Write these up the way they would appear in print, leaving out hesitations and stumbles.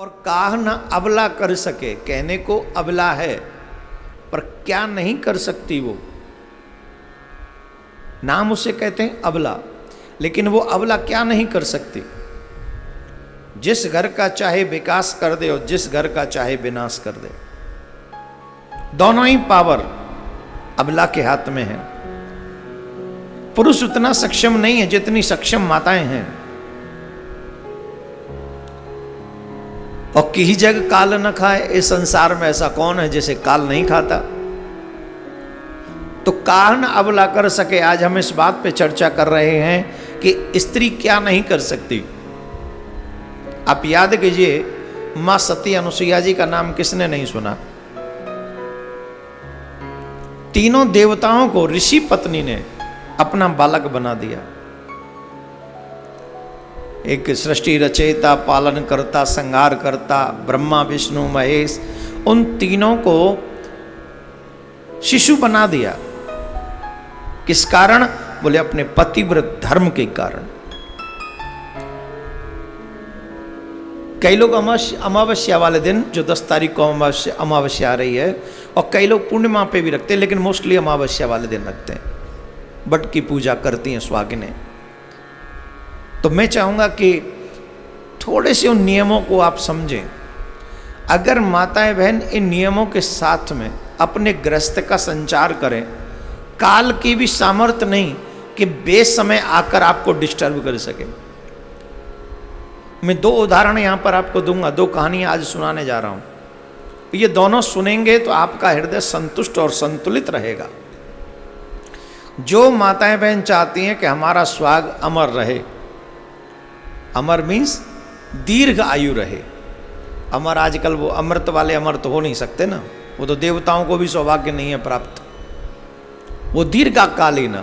और काह न अबला कर सके, कहने को अबला है पर क्या नहीं कर सकती वो, नाम उसे कहते हैं अबला, लेकिन वो अबला क्या नहीं कर सकती। जिस घर का चाहे विकास कर दे और जिस घर का चाहे विनाश कर दे, दोनों ही पावर अबला के हाथ में है। पुरुष उतना सक्षम नहीं है जितनी सक्षम माताएं हैं। और की जग काल न खाए, इस संसार में ऐसा कौन है जिसे काल नहीं खाता। तो काह न अबला कर सके, आज हम इस बात पे चर्चा कर रहे हैं कि स्त्री क्या नहीं कर सकती। आप याद कीजिए, मां सती अनुसुईया जी का नाम किसने नहीं सुना। तीनों देवताओं को ऋषि पत्नी ने अपना बालक बना दिया। एक सृष्टि रचयिता, पालन करता, संहार करता, ब्रह्मा विष्णु महेश, उन तीनों को शिशु बना दिया। किस कारण? बोले अपने पतिव्रत धर्म के कारण। कई लोग अमावस्या वाले दिन, जो 10 तारीख को अमावस्या आ रही है, और कई लोग पूर्णिमा पे भी रखते हैं, लेकिन मोस्टली अमावस्या वाले दिन रखते हैं। बट की पूजा करती हैं सुहागिनें। तो मैं चाहूंगा कि थोड़े से उन नियमों को आप समझें। अगर माताएं बहन इन नियमों के साथ में अपने गृहस्थ का संचार करें, काल की भी सामर्थ्य नहीं कि बेसमय आकर आपको डिस्टर्ब कर सके। मैं 2 उदाहरण यहां पर आपको दूंगा, 2 कहानियां आज सुनाने जा रहा हूं। ये दोनों सुनेंगे तो आपका हृदय संतुष्ट और संतुलित रहेगा। जो माताएं बहन चाहती हैं कि हमारा सुहाग अमर रहे, अमर मीन्स दीर्घ आयु रहे। अमर, आजकल वो अमृत वाले अमर तो हो नहीं सकते ना, वो तो देवताओं को भी सौभाग्य नहीं है प्राप्त। वो दीर्घकालीन,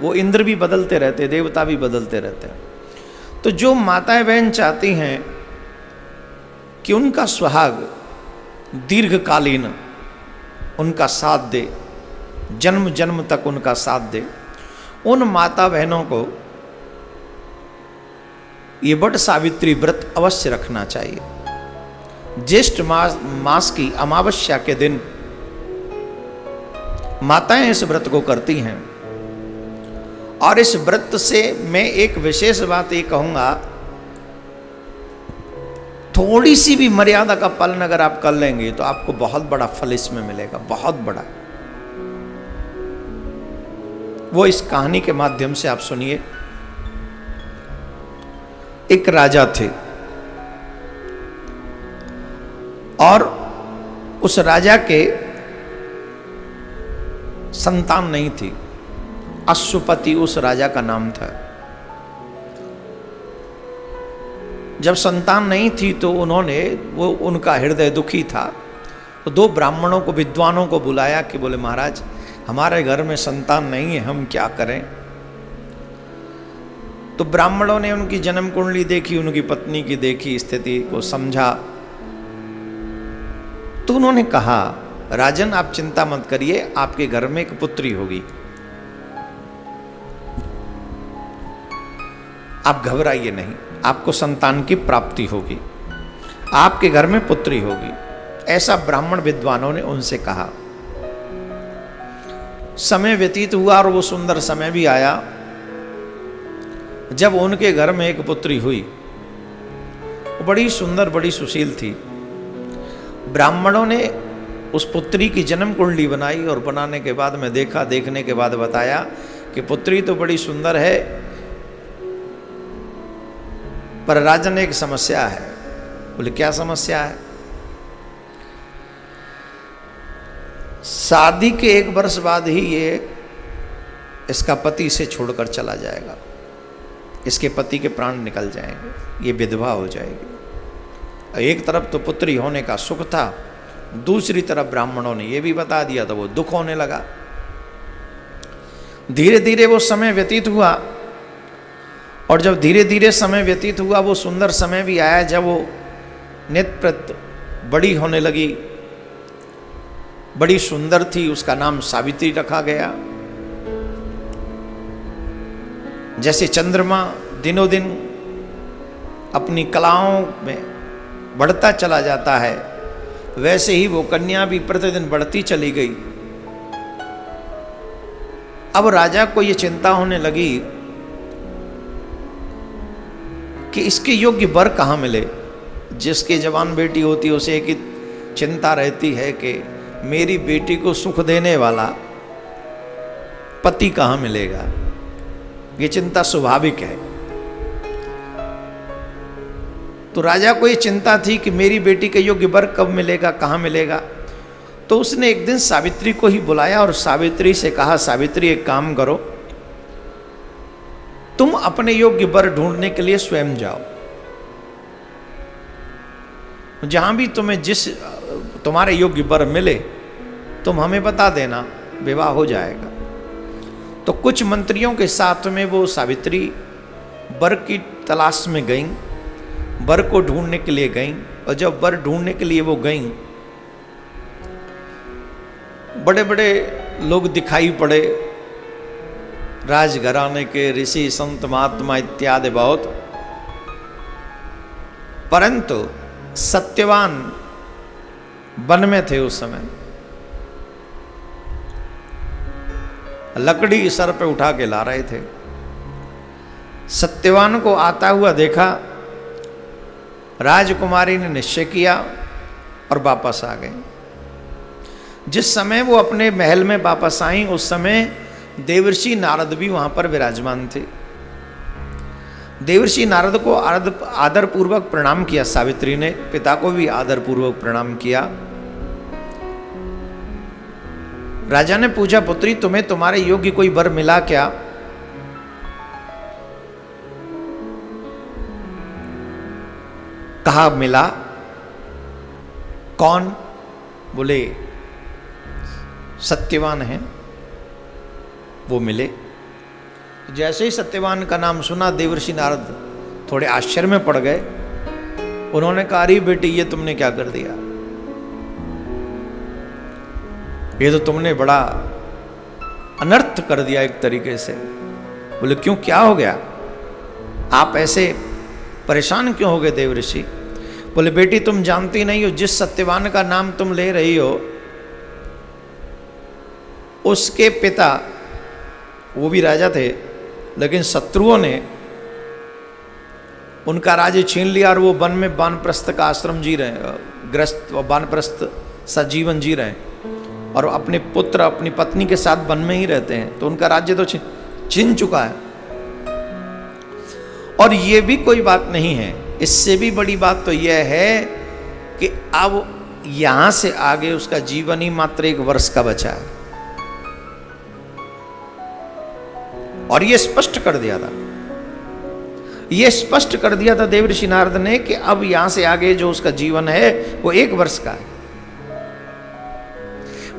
वो इंद्र भी बदलते रहते, देवता भी बदलते रहते हैं। तो जो माताएं बहन चाहती हैं कि उनका सुहाग दीर्घकालीन उनका साथ दे, जन्म जन्म तक उनका साथ दे, उन माता बहनों को ये वट सावित्री व्रत अवश्य रखना चाहिए। ज्येष्ठ मास की अमावस्या के दिन माताएं इस व्रत को करती हैं। और इस व्रत से मैं एक विशेष बात ये कहूंगा, थोड़ी सी भी मर्यादा का पालन अगर आप कर लेंगे तो आपको बहुत बड़ा फल इसमें मिलेगा, बहुत बड़ा। वो इस कहानी के माध्यम से आप सुनिए। एक राजा थे और उस राजा के संतान नहीं थी। अश्वपति उस राजा का नाम था। जब संतान नहीं थी तो उनका हृदय दुखी था। तो 2 ब्राह्मणों को, विद्वानों को बुलाया कि बोले महाराज, हमारे घर में संतान नहीं है, हम क्या करें। तो ब्राह्मणों ने उनकी जन्म कुंडली देखी, उनकी पत्नी की देखी, स्थिति को समझा। तो उन्होंने कहा, राजन आप चिंता मत करिए, आपके घर में एक पुत्री होगी, आप घबराइए नहीं, आपको संतान की प्राप्ति होगी, आपके घर में पुत्री होगी। ऐसा ब्राह्मण विद्वानों ने उनसे कहा। समय व्यतीत हुआ और वो सुंदर समय भी आया जब उनके घर में एक पुत्री हुई। वो बड़ी सुंदर, बड़ी सुशील थी। ब्राह्मणों ने उस पुत्री की जन्म कुंडली बनाई और बनाने के बाद में देखा, देखने के बाद बताया कि पुत्री तो बड़ी सुंदर है, पर राजन एक समस्या है। बोले क्या समस्या है? शादी के 1 वर्ष बाद ही इसका पति इसे छोड़कर चला जाएगा, इसके पति के प्राण निकल जाएंगे, ये विधवा हो जाएगी। एक तरफ तो पुत्री होने का सुख था, दूसरी तरफ ब्राह्मणों ने ये भी बता दिया, तो वो दुख होने लगा। धीरे धीरे वो समय व्यतीत हुआ, और जब धीरे धीरे समय व्यतीत हुआ, वो सुंदर समय भी आया जब वो नेत्र बड़ी होने लगी, बड़ी सुंदर थी। उसका नाम सावित्री रखा गया। जैसे चंद्रमा दिनों दिन अपनी कलाओं में बढ़ता चला जाता है, वैसे ही वो कन्या भी प्रतिदिन बढ़ती चली गई। अब राजा को ये चिंता होने लगी कि इसके योग्य वर कहाँ मिले। जिसकी जवान बेटी होती है उसे एक ही चिंता रहती है कि मेरी बेटी को सुख देने वाला पति कहाँ मिलेगा। ये चिंता स्वाभाविक है। तो राजा को ये चिंता थी कि मेरी बेटी के योग्य वर कब मिलेगा, कहाँ मिलेगा। तो उसने एक दिन सावित्री को ही बुलाया और सावित्री से कहा, सावित्री एक काम करो, तुम अपने योग्य वर ढूंढने के लिए स्वयं जाओ। जहां भी तुम्हें तुम्हारे योग्य वर मिले तुम हमें बता देना, विवाह हो जाएगा। तो कुछ मंत्रियों के साथ में वो सावित्री वर की तलाश में गईं, वर को ढूंढने के लिए गईं। और जब वर ढूंढने के लिए वो गईं, बड़े बड़े लोग दिखाई पड़े, राजघराने के ऋषि संत महात्मा इत्यादि बहुत, परंतु सत्यवान वन में थे उस समय। लकड़ी सर पे उठा के ला रहे थे। सत्यवान को आता हुआ देखा, राजकुमारी ने निश्चय किया और वापस आ गए। जिस समय वो अपने महल में वापस आई उस समय देवर्षि नारद भी वहां पर विराजमान थे। देवर्षि नारद को आदर पूर्वक प्रणाम किया सावित्री ने, पिता को भी आदर पूर्वक प्रणाम किया। राजा ने पूछा, पुत्री तुम्हें तुम्हारे योग्य कोई वर मिला क्या? कहा मिला। कौन? बोले सत्यवान है, वो मिले। जैसे ही सत्यवान का नाम सुना देवर्षि नारद थोड़े आश्चर्य में पड़ गए। उन्होंने कहा, अरे बेटी ये तुमने क्या कर दिया, ये तो तुमने बड़ा अनर्थ कर दिया एक तरीके से। बोले क्यों, क्या हो गया, आप ऐसे परेशान क्यों हो गए देवर्षि? बोले बेटी तुम जानती नहीं हो, जिस सत्यवान का नाम तुम ले रही हो उसके पिता, वो भी राजा थे, लेकिन शत्रुओं ने उनका राज्य छीन लिया और वो वन में वानप्रस्थ का आश्रम जी रहे हैं, ग्रस्त वानप्रस्थ सा जीवन जी रहे हैं और अपने पुत्र अपनी पत्नी के साथ वन में ही रहते हैं। तो उनका राज्य तो छीन चुका है। और ये भी कोई बात नहीं है, इससे भी बड़ी बात तो यह है कि अब यहां से आगे उसका जीवन ही मात्र 1 वर्ष का बचा है। और ये स्पष्ट कर दिया था, ये स्पष्ट कर दिया था देवर्षि नारद ने कि अब यहां से आगे जो उसका जीवन है वो 1 वर्ष का है।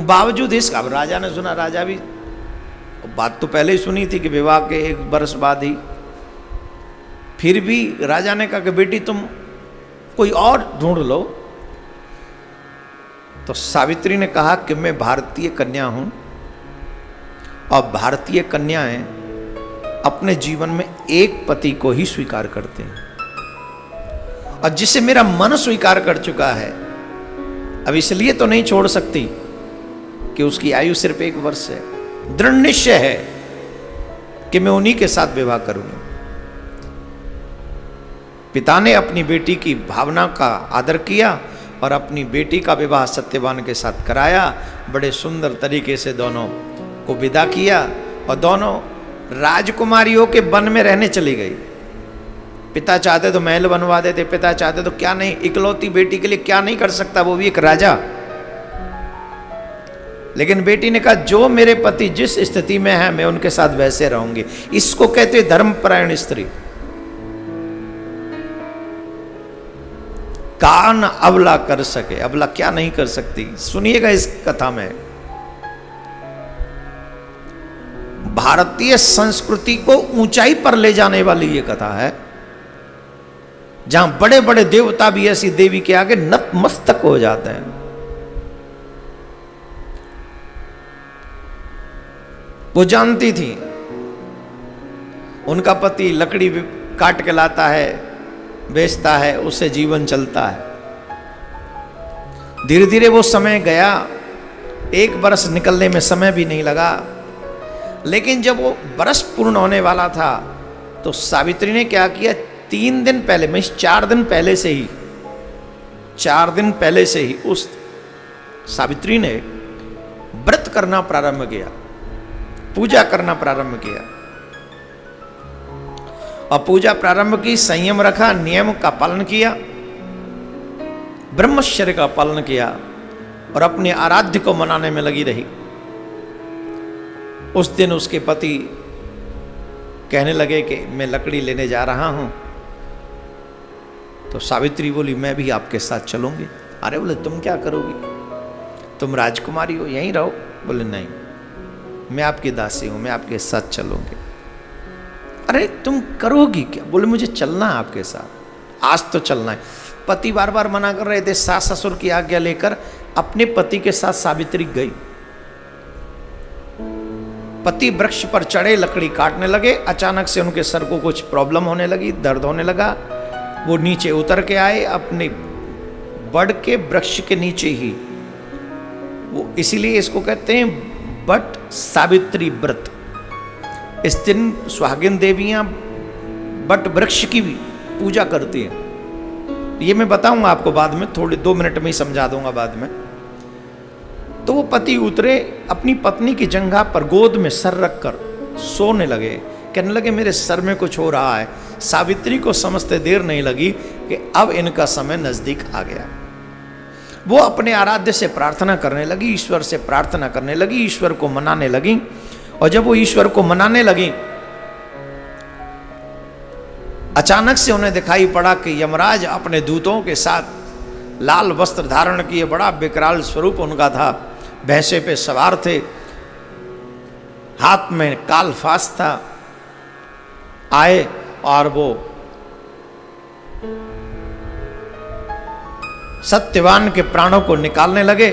बावजूद इसका, अब राजा ने सुना, राजा भी बात तो पहले ही सुनी थी कि विवाह के 1 वर्ष बाद ही, फिर भी राजा ने कहा कि बेटी तुम कोई और ढूंढ लो। तो सावित्री ने कहा कि मैं भारतीय कन्या हूं और भारतीय कन्याएं अपने जीवन में एक पति को ही स्वीकार करते हैं, और जिसे मेरा मन स्वीकार कर चुका है अब इसलिए तो नहीं छोड़ सकती कि उसकी आयु सिर्फ 1 वर्ष है। दृढ़ निश्चय है कि मैं उन्हीं के साथ विवाह करूंगा। पिता ने अपनी बेटी की भावना का आदर किया और अपनी बेटी का विवाह सत्यवान के साथ कराया। बड़े सुंदर तरीके से दोनों को विदा किया और दोनों राजकुमारियों के वन में रहने चली गई। पिता चाहते तो महल बनवा देते, पिता चाहते तो क्या नहीं, इकलौती बेटी के लिए क्या नहीं कर सकता, वो भी एक राजा। लेकिन बेटी ने कहा जो मेरे पति जिस स्थिति में है मैं उनके साथ वैसे रहूंगी। इसको कहते धर्मपरायण स्त्री। कान अबला कर सके, अबला क्या नहीं कर सकती, सुनिएगा इस कथा में। भारतीय संस्कृति को ऊंचाई पर ले जाने वाली ये कथा है, जहां बड़े बड़े देवता भी ऐसी देवी के आगे नतमस्तक हो जाते हैं। वो जानती थी उनका पति लकड़ी काट के लाता है, बेचता है, उससे जीवन चलता है। धीरे धीरे वो समय गया, 1 बरस निकलने में समय भी नहीं लगा। लेकिन जब वो बरस पूर्ण होने वाला था तो सावित्री ने क्या किया, 3 दिन पहले, मैं 4 दिन पहले से ही, 4 दिन पहले से ही उस सावित्री ने व्रत करना प्रारंभ किया, पूजा करना प्रारंभ किया। और पूजा प्रारंभ की, संयम रखा, नियम का पालन किया, ब्रह्मचर्य का पालन किया और अपने आराध्य को मनाने में लगी रही। उस दिन उसके पति कहने लगे कि मैं लकड़ी लेने जा रहा हूं। तो सावित्री बोली मैं भी आपके साथ चलूंगी। अरे बोले तुम क्या करोगी, तुम राजकुमारी हो, यहीं रहो। बोले नहीं, मैं आपकी दासी हूं, मैं आपके साथ चलूंगी। अरे तुम करोगी क्या? बोले मुझे चलना है आपके साथ, आज तो चलना है। पति बार बार मना कर रहे थे, सास ससुर की आज्ञा लेकर अपने पति के साथ सावित्री गई। पति वृक्ष पर चढ़े, लकड़ी काटने लगे। अचानक से उनके सर को कुछ प्रॉब्लम होने लगी, दर्द होने लगा। वो नीचे उतर के आए, अपने बड़ के वृक्ष के नीचे ही। वो इसीलिए इसको कहते हैं बट सावित्री व्रत। इस दिन सुहागिन देवियां बट वृक्ष की भी पूजा करती हैं। ये मैं बताऊंगा आपको बाद में, थोड़े 2 मिनट में ही समझा दूंगा बाद में। तो वो पति उतरे, अपनी पत्नी की जंघा पर गोद में सर रखकर सोने लगे। कहने लगे मेरे सर में कुछ हो रहा है। सावित्री को समझते देर नहीं लगी कि अब इनका समय नजदीक आ गया। वो अपने आराध्य से प्रार्थना करने लगी, ईश्वर से प्रार्थना करने लगी, ईश्वर को मनाने लगी। और जब वो ईश्वर को मनाने लगी, अचानक से उन्हें दिखाई पड़ा कि यमराज अपने दूतों के साथ लाल वस्त्र धारण किए, बड़ा विकराल स्वरूप उनका था, भैंसे पे सवार थे, हाथ में कालफास था। आए और वो सत्यवान के प्राणों को निकालने लगे।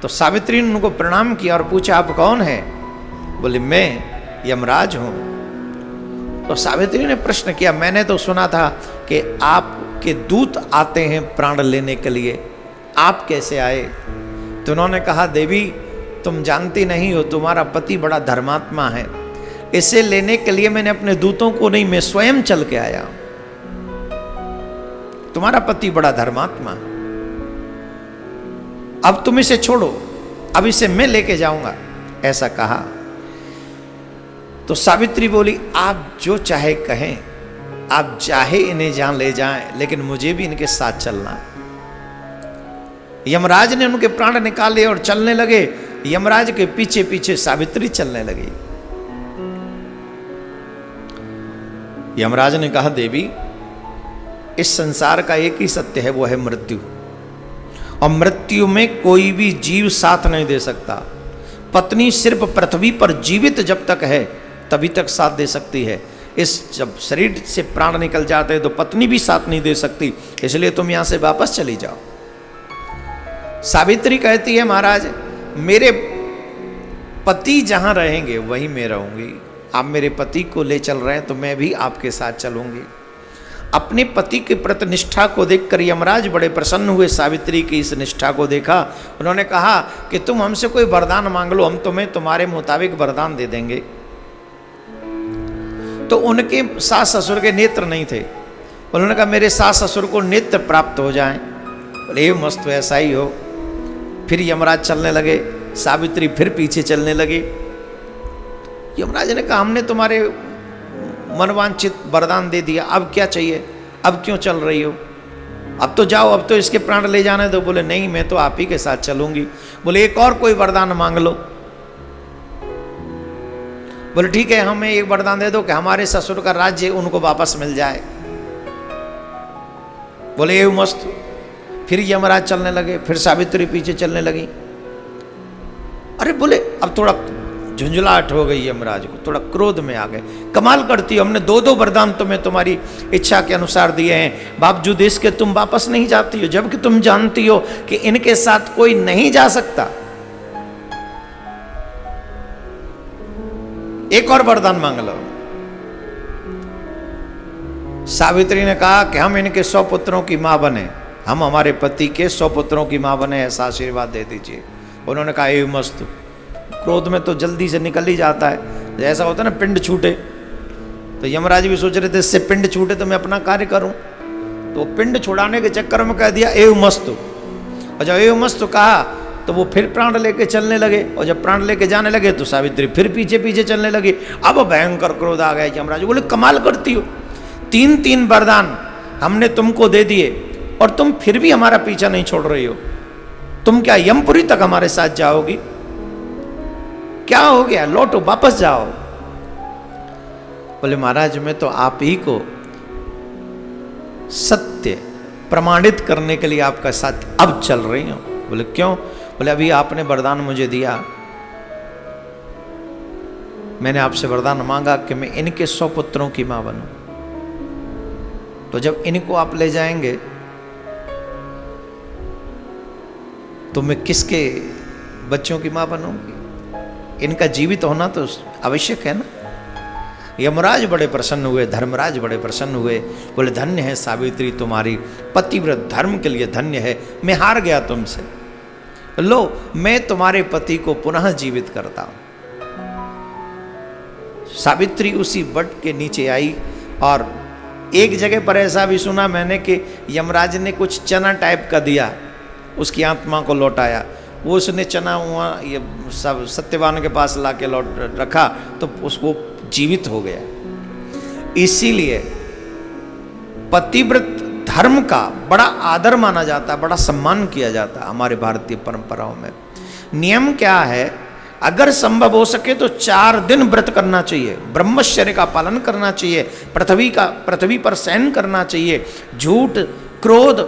तो सावित्री ने उनको प्रणाम किया और पूछा आप कौन हैं? बोले मैं यमराज हूं। तो सावित्री ने प्रश्न किया, मैंने तो सुना था कि आपके दूत आते हैं प्राण लेने के लिए, आप कैसे आए? तो उन्होंने कहा देवी तुम जानती नहीं हो, तुम्हारा पति बड़ा धर्मात्मा है, इसे लेने के लिए मैंने अपने दूतों को नहीं, मैं स्वयं चल के आया। तुम्हारा पति बड़ा धर्मात्मा, अब तुम इसे छोड़ो, अब इसे मैं लेके जाऊंगा, ऐसा कहा। तो सावित्री बोली आप जो चाहे कहें, आप चाहे इन्हें जहां ले जाएं, लेकिन मुझे भी इनके साथ चलना। यमराज ने उनके प्राण निकाले और चलने लगे। यमराज के पीछे पीछे सावित्री चलने लगी। यमराज ने कहा देवी इस संसार का एक ही सत्य है, वो है मृत्यु, और मृत्यु में कोई भी जीव साथ नहीं दे सकता। पत्नी सिर्फ पृथ्वी पर जीवित जब तक है तभी तक साथ दे सकती है। इस जब शरीर से प्राण निकल जाते हैं तो पत्नी भी साथ नहीं दे सकती, इसलिए तुम यहां से वापस चली जाओ। सावित्री कहती है महाराज मेरे पति जहां रहेंगे वहीं मैं रहूंगी, आप मेरे पति को ले चल रहे हैं तो मैं भी आपके साथ चलूंगी। अपने पति के प्रति निष्ठा को देखकर यमराज बड़े प्रसन्न हुए। सावित्री की इस निष्ठा को देखा, उन्होंने कहा कि तुम हमसे कोई वरदान मांग लो, हम तुम्हें तुम्हारे मुताबिक वरदान दे देंगे। तो उनके सास ससुर के नेत्र नहीं थे, उन्होंने कहा मेरे सास ससुर को नेत्र प्राप्त हो जाएं। बोले मस्त ऐसा ही हो। फिर यमराज चलने लगे, सावित्री फिर पीछे चलने लगी। यमराज ने कहा हमने तुम्हारे मनवांछित वरदान दे दिया, अब क्या चाहिए, अब क्यों चल रही हो, अब तो जाओ, अब तो इसके प्राण ले जाने दो। बोले नहीं मैं तो आप ही के साथ चलूंगी। बोले एक और कोई वरदान मांग लो। बोले ठीक है हमें एक वरदान दे दो कि हमारे ससुर का राज्य उनको वापस मिल जाए। बोले ये मस्त। फिर यमराज चलने लगे, फिर सावित्री पीछे चलने लगी। अरे बोले अब थोड़ा झुंझलाहट हो गई, यमराज को थोड़ा क्रोध में आ गए। कमाल करती हो, हमने 2-2 वरदान तुम्हें तुम्हारी इच्छा के अनुसार दिए हैं, बावजूद इसके तुम वापस नहीं जाती हो, जबकि तुम जानती हो कि इनके साथ कोई नहीं जा सकता। एक और वरदान मांग लो। सावित्री ने कहा कि हम इनके 100 पुत्रों की मां बने, हम हमारे पति के 100 पुत्रों की माँ बने, ऐसा आशीर्वाद दे दीजिए। उन्होंने कहा एवं मस्तु। क्रोध में तो जल्दी से निकल ही जाता है, जैसा होता है ना पिंड छूटे, तो यमराज भी सोच रहे थे इससे पिंड छूटे तो मैं अपना कार्य करूं, तो पिंड छुड़ाने के चक्कर में कह दिया एवं मस्तु। और जब एवं मस्तु कहा तो वो फिर प्राण लेके चलने लगे, और जब प्राण लेके जाने लगे तो सावित्री फिर पीछे पीछे चलने लगी। अब भयंकर क्रोध आ गया यमराज, बोले कमाल करती हो, 3 वरदान हमने तुमको दे दिए और तुम फिर भी हमारा पीछा नहीं छोड़ रही हो, तुम क्या यमपुरी तक हमारे साथ जाओगी? क्या हो गया, लौटो वापस जाओ। बोले महाराज मैं तो आप ही को सत्य प्रमाणित करने के लिए आपका साथ अब चल रही हूं। बोले क्यों? बोले अभी आपने वरदान मुझे दिया, मैंने आपसे वरदान मांगा कि मैं इनके 100 पुत्रों की मां बनूं, तो जब इनको आप ले जाएंगे तो मैं किसके बच्चों की मां बनूंगी? इनका जीवित होना तो आवश्यक है ना। यमराज बड़े प्रसन्न हुए, धर्मराज बड़े प्रसन्न हुए, बोले धन्य है सावित्री, तुम्हारी पतिव्रत धर्म के लिए धन्य है, मैं हार गया तुमसे, लो मैं तुम्हारे पति को पुनः जीवित करता हूं। सावित्री उसी वट के नीचे आई, और एक जगह पर ऐसा भी सुना मैंने कि यमराज ने कुछ चना टाइप का दिया, उसकी आत्मा को लौटाया। वो उसने चना वहाँ ये सब सत्यवान के पास ला के लौट रखा तो उसको जीवित हो गया। इसीलिए पतिव्रत धर्म का बड़ा आदर माना जाता है, बड़ा सम्मान किया जाता है हमारे भारतीय परंपराओं में। नियम क्या है, अगर संभव हो सके तो 4 दिन व्रत करना चाहिए, ब्रह्मचर्य का पालन करना चाहिए, पृथ्वी पर शयन करना चाहिए, झूठ, क्रोध,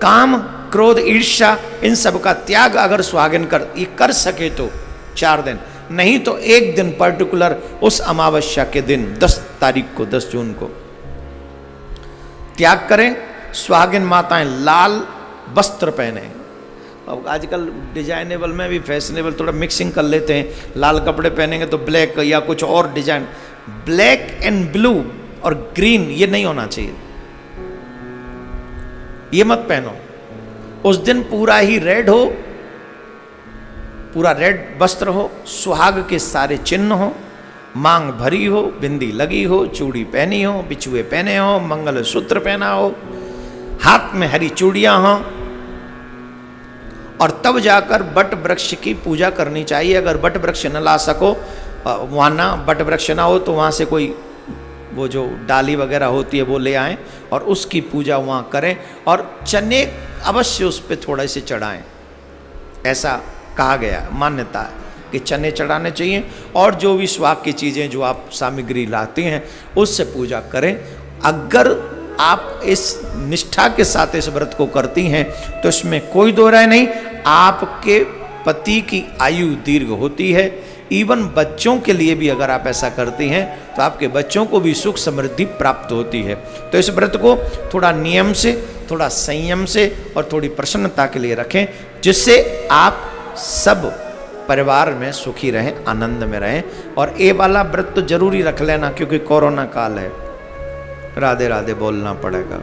काम, क्रोध, ईर्ष्या, इन सब का त्याग अगर सुहागिन कर सके तो 4 दिन, नहीं तो 1 दिन पर्टिकुलर उस अमावस्या के दिन 10 तारीख को, 10 जून को त्याग करें। सुहागिन माताएं लाल वस्त्र पहने। अब आजकल डिजाइनेबल में भी फैशनेबल थोड़ा मिक्सिंग कर लेते हैं, लाल कपड़े पहनेंगे तो ब्लैक या कुछ और डिजाइन, ब्लैक एंड ब्लू और ग्रीन ये नहीं होना चाहिए, ये मत पहनो। उस दिन पूरा ही रेड हो, पूरा रेड वस्त्र हो, सुहाग के सारे चिन्ह हो, मांग भरी हो, बिंदी लगी हो, चूड़ी पहनी हो, बिछुए पहने हो, मंगल सूत्र पहना हो, हाथ में हरी चूड़ियां हो, और तब जाकर बट वृक्ष की पूजा करनी चाहिए। अगर बट वृक्ष न ला सको, वहाँ ना बट वृक्ष ना हो तो वहाँ से कोई वो जो डाली वगैरह होती है वो ले आएं और उसकी पूजा वहाँ करें, और चने अवश्य उस पर थोड़े से चढ़ाएं। ऐसा कहा गया, मान्यता है कि चने चढ़ाने चाहिए, और जो भी सुहाग की चीज़ें जो आप सामग्री लाते हैं उससे पूजा करें। अगर आप इस निष्ठा के साथ इस व्रत को करती हैं तो इसमें कोई दो राय नहीं, आपके पति की आयु दीर्घ होती है। इवन बच्चों के लिए भी अगर आप ऐसा करती हैं तो आपके बच्चों को भी सुख समृद्धि प्राप्त होती है। तो इस व्रत को थोड़ा नियम से, थोड़ा संयम से और थोड़ी प्रसन्नता के लिए रखें, जिससे आप सब परिवार में सुखी रहें, आनंद में रहें। और ये वाला व्रत तो जरूरी रख लेना, क्योंकि कोरोना काल है, राधे राधे बोलना पड़ेगा।